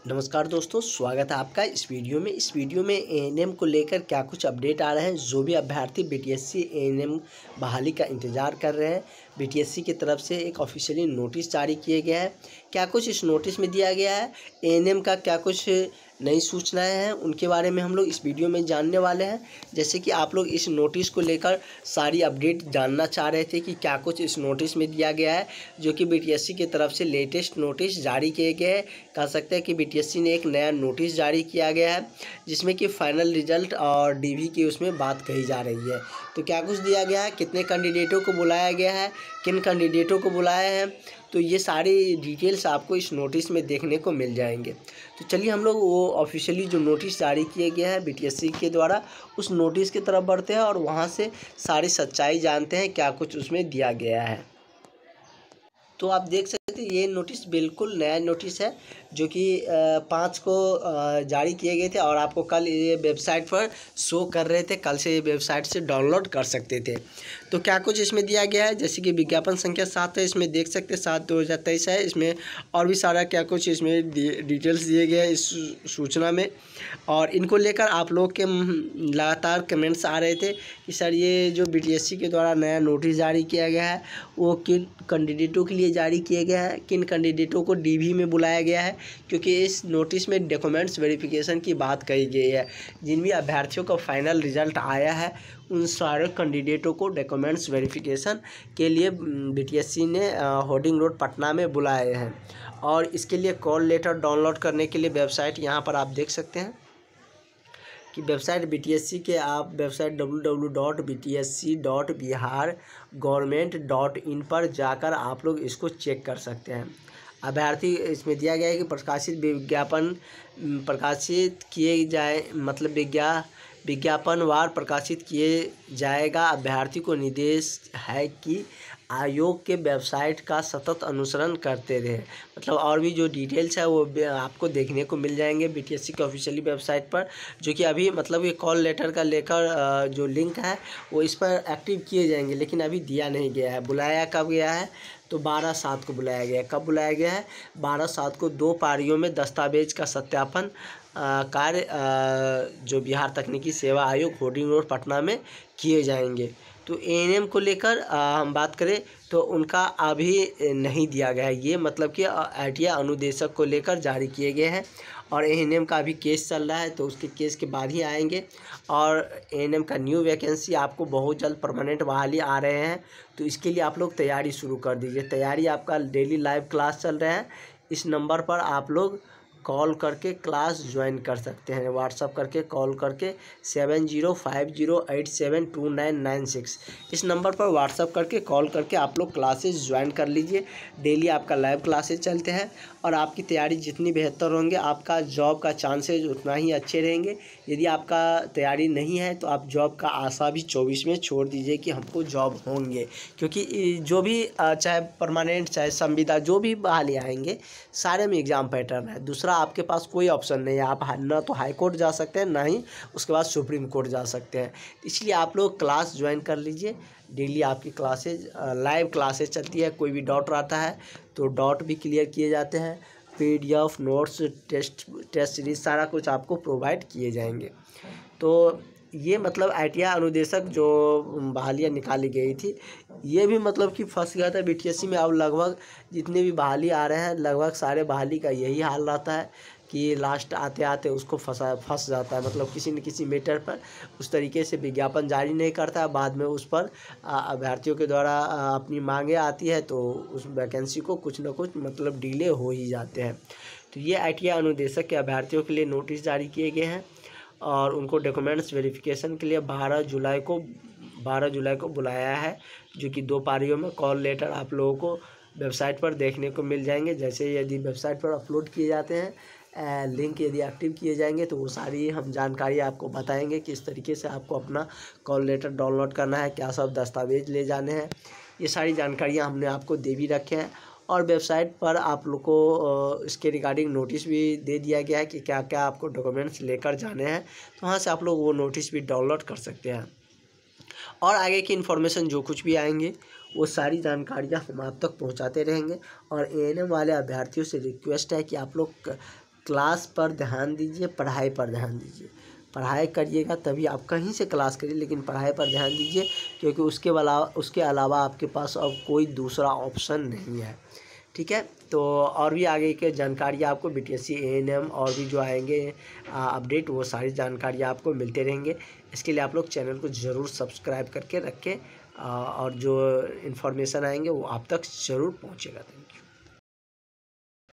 नमस्कार दोस्तों, स्वागत है आपका इस वीडियो में। एएनएम को लेकर क्या कुछ अपडेट आ रहे हैं। जो भी अभ्यर्थी बीटीएससी एएनएम बहाली का इंतज़ार कर रहे हैं, बीटीएससी की तरफ से एक ऑफिशियली नोटिस जारी किए गया है। क्या कुछ इस नोटिस में दिया गया है, एएनएम का क्या कुछ नई सूचनाएं हैं, उनके बारे में हम लोग इस वीडियो में जानने वाले हैं। जैसे कि आप लोग इस नोटिस को लेकर सारी अपडेट जानना चाह रहे थे कि क्या कुछ इस नोटिस में दिया गया है, जो कि बीटीएससी की तरफ से लेटेस्ट नोटिस जारी किए गए हैं। कह सकते हैं कि बीटीएससी ने एक नया नोटिस जारी किया गया है, जिसमें कि फाइनल रिजल्ट और डीवी की उसमें बात कही जा रही है। तो क्या कुछ दिया गया है, कितने कैंडिडेटों को बुलाया गया है, किन कैंडिडेटों को बुलाया है, तो ये सारी डिटेल्स आपको इस नोटिस में देखने को मिल जाएंगे। तो चलिए हम लोग वो ऑफिशियली जो नोटिस जारी किए गए हैं बीटीएससी के द्वारा, उस नोटिस की तरफ बढ़ते हैं और वहाँ से सारी सच्चाई जानते हैं क्या कुछ उसमें दिया गया है। तो आप देख सकते हैं ये नोटिस बिल्कुल नया नोटिस है, जो कि 5 को जारी किए गए थे और आपको कल ये वेबसाइट पर शो कर रहे थे। कल से ये वेबसाइट से डाउनलोड कर सकते थे। तो क्या कुछ इसमें दिया गया है, जैसे कि विज्ञापन संख्या 7 है, इसमें देख सकते हैं 7/2023 है। इसमें और भी सारा क्या कुछ इसमें डिटेल्स दिए गए हैं इस सूचना में। और इनको लेकर आप लोग के लगातार कमेंट्स आ रहे थे कि सर ये जो बीटीएससी के द्वारा नया नोटिस जारी किया गया है वो किन कैंडिडेटों के लिए जारी किया गया है, किन कैंडिडेटों को डीवी में बुलाया गया है, क्योंकि इस नोटिस में डॉक्यूमेंट्स वेरिफिकेशन की बात कही गई है। जिन भी अभ्यर्थियों का फाइनल रिजल्ट आया है उन सारे कैंडिडेटों को डॉक्यूमेंट्स वेरिफिकेशन के लिए बीटीएससी ने होर्डिंग रोड पटना में बुलाए हैं। और इसके लिए कॉल लेटर डाउनलोड करने के लिए वेबसाइट यहाँ पर आप देख सकते हैं कि वेबसाइट बीटीएससी के आप वेबसाइट www.btsc.bihargovernment.in पर जाकर आप लोग इसको चेक कर सकते हैं। अभ्यर्थी इसमें दिया गया है कि प्रकाशित विज्ञापन प्रकाशित किए जाए, मतलब विज्ञापनवार प्रकाशित किए जाएगा। अभ्यर्थी को निर्देश है कि आयोग के वेबसाइट का सतत अनुसरण करते रहे। मतलब और भी जो डिटेल्स है वो आपको देखने को मिल जाएंगे बीटीएससी के ऑफिशियली वेबसाइट पर, जो कि अभी मतलब ये कॉल लेटर का लेकर जो लिंक है वो इस पर एक्टिव किए जाएंगे, लेकिन अभी दिया नहीं गया है। बुलाया कब गया है, तो 12/7 को बुलाया गया है। कब बुलाया गया है, 12/7 को 2 पारियों में दस्तावेज का सत्यापन कार्य जो बिहार तकनीकी सेवा आयोग होर्डिंग रोड पटना में किए जाएंगे। तो एएनएम को लेकर हम बात करें तो उनका अभी नहीं दिया गया है। ये मतलब कि आईटीआई अनुदेशक को लेकर जारी किए गए हैं और एएनएम का अभी केस चल रहा है, तो उसके केस के बाद ही आएंगे। और एएनएम का न्यू वैकेंसी आपको बहुत जल्द परमानेंट बहाली आ रहे हैं, तो इसके लिए आप लोग तैयारी शुरू कर दीजिए। तैयारी आपका डेली लाइव क्लास चल रहा है, इस नंबर पर आप लोग कॉल करके क्लास ज्वाइन कर सकते हैं। व्हाट्सअप करके कॉल करके 7050872996 इस नंबर पर व्हाट्सअप करके कॉल करके आप लोग क्लासेस ज्वाइन कर लीजिए। डेली आपका लाइव क्लासेस चलते हैं और आपकी तैयारी जितनी बेहतर होंगे आपका जॉब का चांसेस उतना ही अच्छे रहेंगे। यदि आपका तैयारी नहीं है तो आप जॉब का आशा भी 24 में छोड़ दीजिए कि हमको जॉब होंगे, क्योंकि जो भी चाहे परमानेंट चाहे संविदा जो भी बहाली आएंगे सारे में एग्ज़ाम पैटर्न है। दूसरा आपके पास कोई ऑप्शन नहीं है, आप ना तो हाई कोर्ट जा सकते हैं ना ही उसके बाद सुप्रीम कोर्ट जा सकते हैं। इसलिए आप लोग क्लास ज्वाइन कर लीजिए। डेली आपकी क्लासेज लाइव क्लासेज चलती है। कोई भी डाउट रहता है तो डाउट भी क्लियर किए जाते हैं। पीडीएफ नोट्स टेस्ट सीरीज सारा कुछ आपको प्रोवाइड किए जाएंगे। तो ये मतलब आईटीआई अनुदेशक जो बहालियाँ निकाली गई थी ये भी मतलब कि फंस गया था बीटीएससी में। अब लगभग जितने भी बहाली आ रहे हैं लगभग सारे बहाली का यही हाल रहता है कि लास्ट आते आते उसको फंस जाता है। मतलब किसी न किसी मैटर पर उस तरीके से विज्ञापन जारी नहीं करता है, बाद में उस पर अभ्यर्थियों के द्वारा अपनी मांगे आती है तो उस वैकेंसी को कुछ न कुछ मतलब डिले हो ही जाते हैं। तो ये आईटीआई अनुदेशक के अभ्यर्थियों के लिए नोटिस जारी किए गए हैं और उनको डॉक्यूमेंट्स वेरिफिकेशन के लिए 12 जुलाई को बुलाया है, जो कि 2 पारियों में कॉल लेटर आप लोगों को वेबसाइट पर देखने को मिल जाएंगे। जैसे यदि वेबसाइट पर अपलोड किए जाते हैं लिंक यदि एक्टिव किए जाएंगे तो वो सारी हम जानकारी आपको बताएंगे किस तरीके से आपको अपना कॉल लेटर डाउनलोड करना है, क्या सब दस्तावेज ले जाने हैं। ये सारी जानकारियाँ हमने आपको दे भी रखे हैं और वेबसाइट पर आप लोग को इसके रिगार्डिंग नोटिस भी दे दिया गया है कि क्या क्या आपको डॉक्यूमेंट्स लेकर जाने हैं। तो वहाँ से आप लोग वो नोटिस भी डाउनलोड कर सकते हैं और आगे की इन्फॉर्मेशन जो कुछ भी आएंगे वो सारी जानकारियाँ हम आप तक पहुँचाते रहेंगे। और एएनएम वाले अभ्यर्थियों से रिक्वेस्ट है कि आप लोग क्लास पर ध्यान दीजिए, पढ़ाई पर ध्यान दीजिए। पढ़ाई करिएगा तभी आप कहीं से क्लास करिए, लेकिन पढ़ाई पर ध्यान दीजिए, क्योंकि उसके अलावा आपके पास अब कोई दूसरा ऑप्शन नहीं है। ठीक है, तो और भी आगे की जानकारी आपको BTSC ANM और भी जो आएंगे अपडेट, वो सारी जानकारी आपको मिलते रहेंगे। इसके लिए आप लोग चैनल को ज़रूर सब्सक्राइब करके रखें और जो इन्फॉर्मेशन आएंगे वो आप तक ज़रूर पहुँचेगा। Thank you.